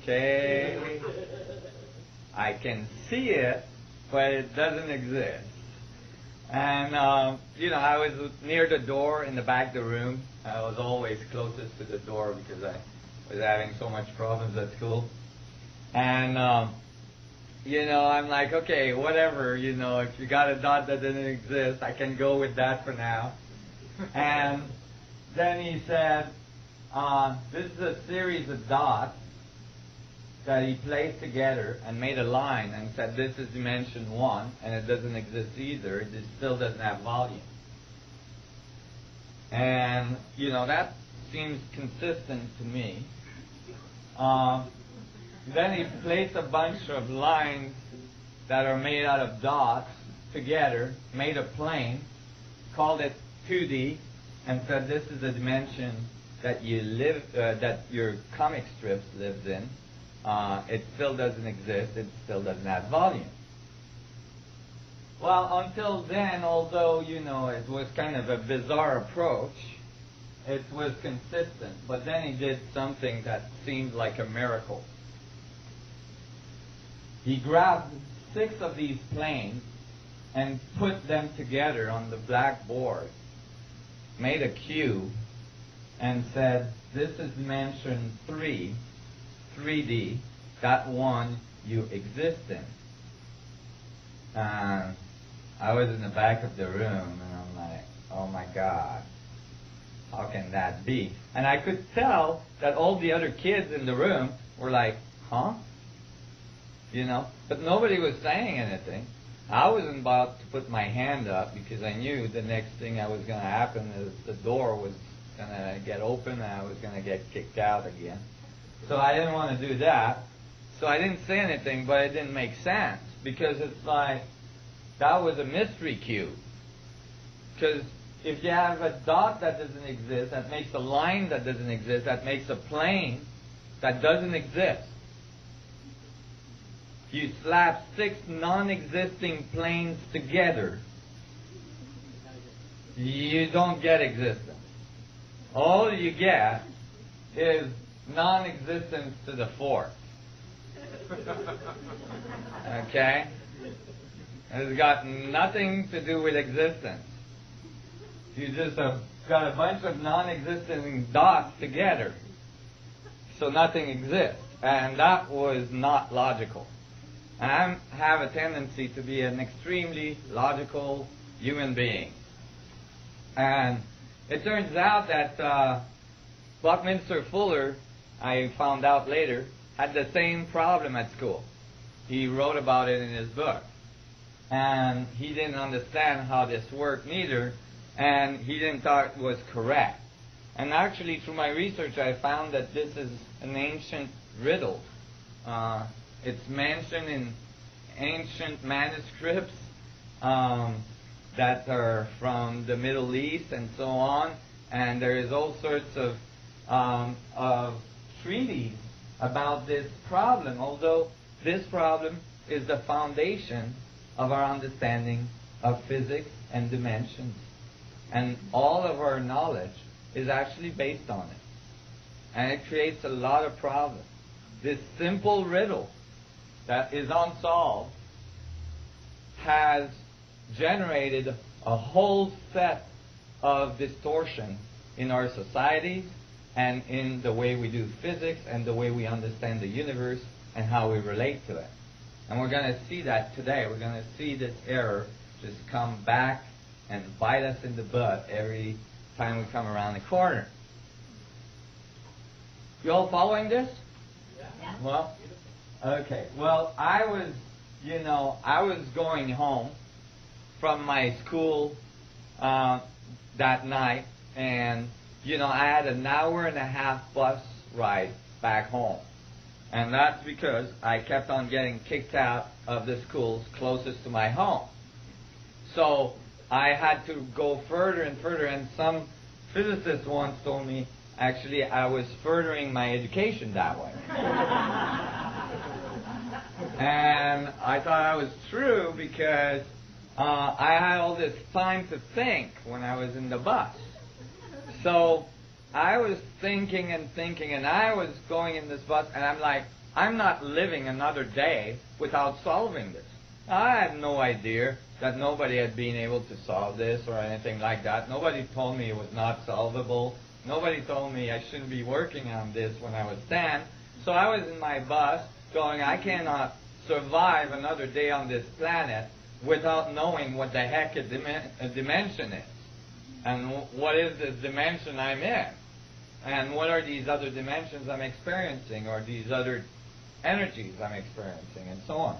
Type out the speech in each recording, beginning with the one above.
Okay? I can see it, but it doesn't exist. And, I was near the door in the back of the room. I was always closest to the door because I was having so much problems at school. And, I'm like, okay, whatever, if you got a dot that doesn't exist, I can go with that for now. And then he said, this is a series of dots that he placed together and made a line and said this is dimension 1 and it doesn't exist either. It still doesn't have volume. And, that seems consistent to me. Then he placed a bunch of lines that are made out of dots together, made a plane, called it 2D, and said this is a dimension that that your comic strips lives in. It still doesn't exist. It still doesn't have volume. Well, until then, although, it was kind of a bizarre approach, it was consistent. But then he did something that seemed like a miracle. He grabbed 6 of these planes and put them together on the blackboard, made a cube, and said, this is dimension 3, 3D, that one you exist in. I was in the back of the room, and I'm like, oh my God, how can that be? And I could tell that all the other kids in the room were like, huh? But nobody was saying anything. I wasn't about to put my hand up because I knew the next thing that was going to happen is the door was going to get open and I was going to get kicked out again. So I didn't want to do that. So I didn't say anything, but it didn't make sense because it's like that was a mystery cube. Because if you have a dot that doesn't exist, that makes a line that doesn't exist, that makes a plane that doesn't exist. You slap 6 non-existing planes together, you don't get existence. All you get is non-existence to the 4th. Okay? It's got nothing to do with existence. You just have got a bunch of non-existing dots together, so nothing exists. And that was not logical. And I have a tendency to be an extremely logical human being. And it turns out that Buckminster Fuller, I found out later, had the same problem at school. He wrote about it in his book. And he didn't understand how this worked neither, and he didn't thought it was correct. And actually, through my research, I found that this is an ancient riddle. It's mentioned in ancient manuscripts that are from the Middle East and so on, and there is all sorts of treaties about this problem, although this problem is the foundation of our understanding of physics and dimensions. And all of our knowledge is actually based on it. And it creates a lot of problems. This simple riddle that is unsolved has generated a whole set of distortion in our societies and in the way we do physics and the way we understand the universe and how we relate to it. And we're going to see that today. We're going to see this error just come back and bite us in the butt every time we come around the corner. You all following this? Yeah. Well, okay. Well, I was going home from my school that night, and I had an hour and a half bus ride back home. And that's because I kept on getting kicked out of the schools closest to my home. So I had to go further and further, and some physicists once told me, actually, I was furthering my education that way. And I thought that was true because I had all this time to think when I was in the bus. So I was thinking and thinking, and I was going in this bus, and I'm like, I'm not living another day without solving this. I had no idea that nobody had been able to solve this or anything like that. Nobody told me it was not solvable. Nobody told me I shouldn't be working on this when I was 10. So I was in my bus going, I cannot survive another day on this planet without knowing what the heck a dimension is. And what is this dimension I'm in? And what are these other dimensions I'm experiencing, or these other energies I'm experiencing, and so on.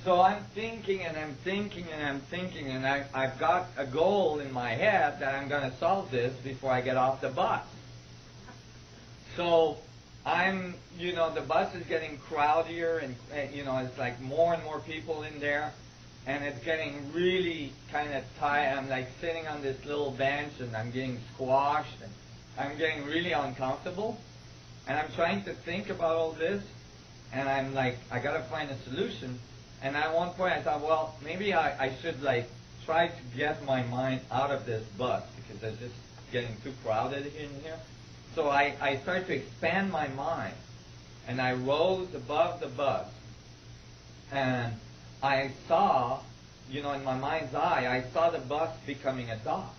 So I'm thinking and I'm thinking and I'm thinking, and I've got a goal in my head that I'm going to solve this before I get off the bus. So I'm, the bus is getting crowdier, and, it's like more and more people in there, and it's getting really kind of tight. I'm like sitting on this little bench, and I'm getting squashed, and I'm getting really uncomfortable, and I'm trying to think about all this, and I'm like, I got to find a solution. And at one point I thought, well, maybe I should try to get my mind out of this bus, because it's just getting too crowded in here. So I started to expand my mind, and I rose above the bus, and I saw, in my mind's eye, I saw the bus becoming a dot.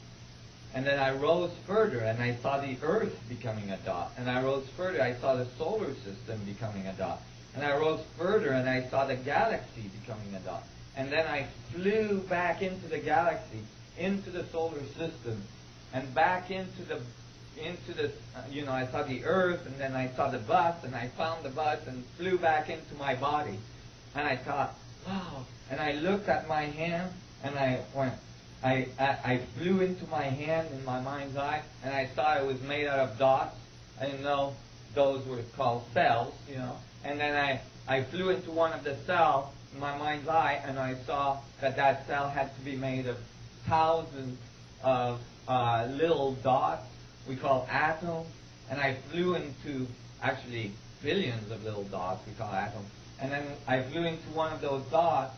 And then I rose further, and I saw the Earth becoming a dot. And I rose further, I saw the solar system becoming a dot. And I rose further, and I saw the galaxy becoming a dot. And then I flew back into the galaxy, into the solar system, and back into the, I saw the Earth, and then I saw the bus, and I found the bus, and flew back into my body. And I thought, wow. And I looked at my hand, and I flew into my hand in my mind's eye, and I saw it was made out of dots. I didn't know those were called cells, And then I flew into one of the cells in my mind's eye, and I saw that cell had to be made of thousands of little dots we call atoms. And I flew into, actually, billions of little dots we call atoms. And then I flew into one of those dots,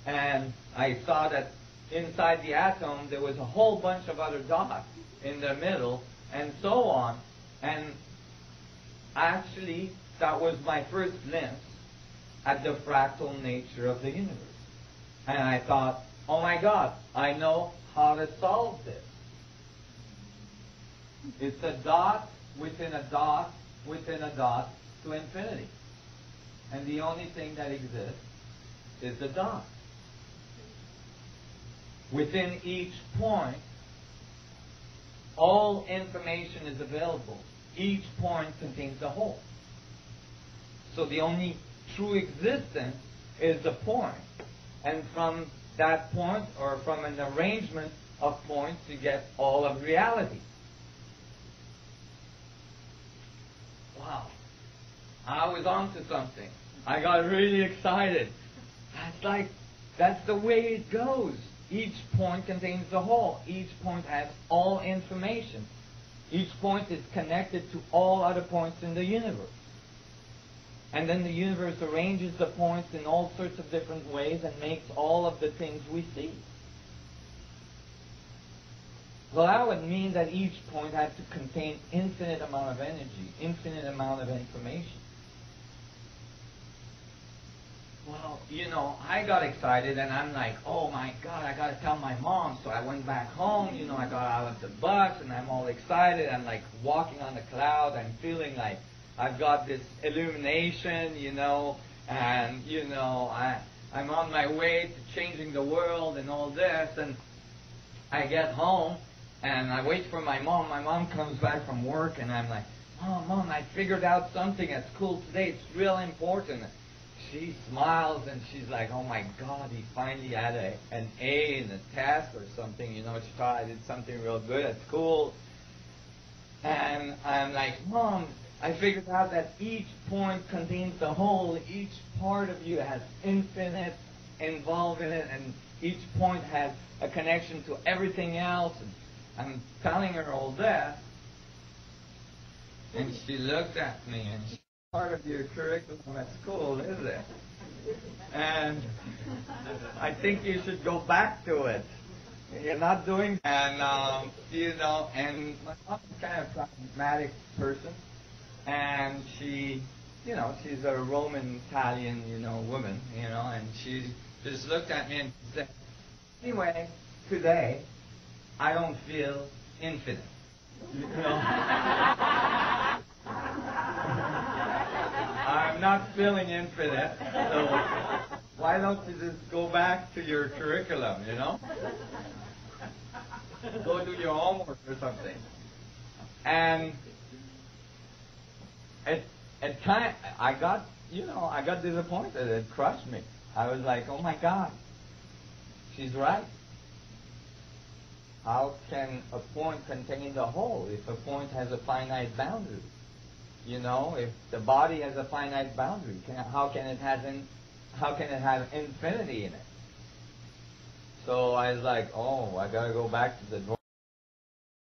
and I saw that inside the atom there was a whole bunch of other dots in the middle, and so on. And actually, that was my first glimpse at the fractal nature of the universe. And I thought, oh my God, I know how to solve this. It's a dot within a dot within a dot to infinity. And the only thing that exists is the dot. Within each point, all information is available. Each point contains the whole. So the only true existence is the point. And from that point, or from an arrangement of points, you get all of reality. Wow. I was onto something. I got really excited. That's the way it goes. Each point contains the whole. Each point has all information. Each point is connected to all other points in the universe. And then the universe arranges the points in all sorts of different ways and makes all of the things we see. Well, that would mean that each point has to contain infinite amount of energy, infinite amount of information. Well, I got excited, and I'm like, oh my God, I got to tell my mom. So I went back home, I got out of the bus, and I'm all excited. I'm like walking on the cloud. I'm feeling like I've got this illumination, and, I'm on my way to changing the world and all this. And I get home, and I wait for my mom. My mom comes back from work, and I'm like, oh, Mom, I figured out something at school today. It's real important. She smiles, and she's like, oh my God, he finally had an A in a test or something. She thought I did something real good at school. And I'm like, Mom, I figured out that each point contains the whole. Each part of you has infinite involved in it, and each point has a connection to everything else. And I'm telling her all that, and she looked at me, and she, part of your curriculum at school, is it? And I think you should go back to it. You're not doing, and and my mom is kind of a pragmatic person, and and she, she's a Roman Italian, woman, and she just looked at me and said, anyway, today, I don't feel infinite. I'm not feeling infinite, so why don't you just go back to your curriculum, Go do your homework or something. And I got disappointed. It crushed me. I was like, oh my God, she's right. How can a point contain the whole if a point has a finite boundary? If the body has a finite boundary, how can it have infinity in it? So I was like, oh, I gotta go back to the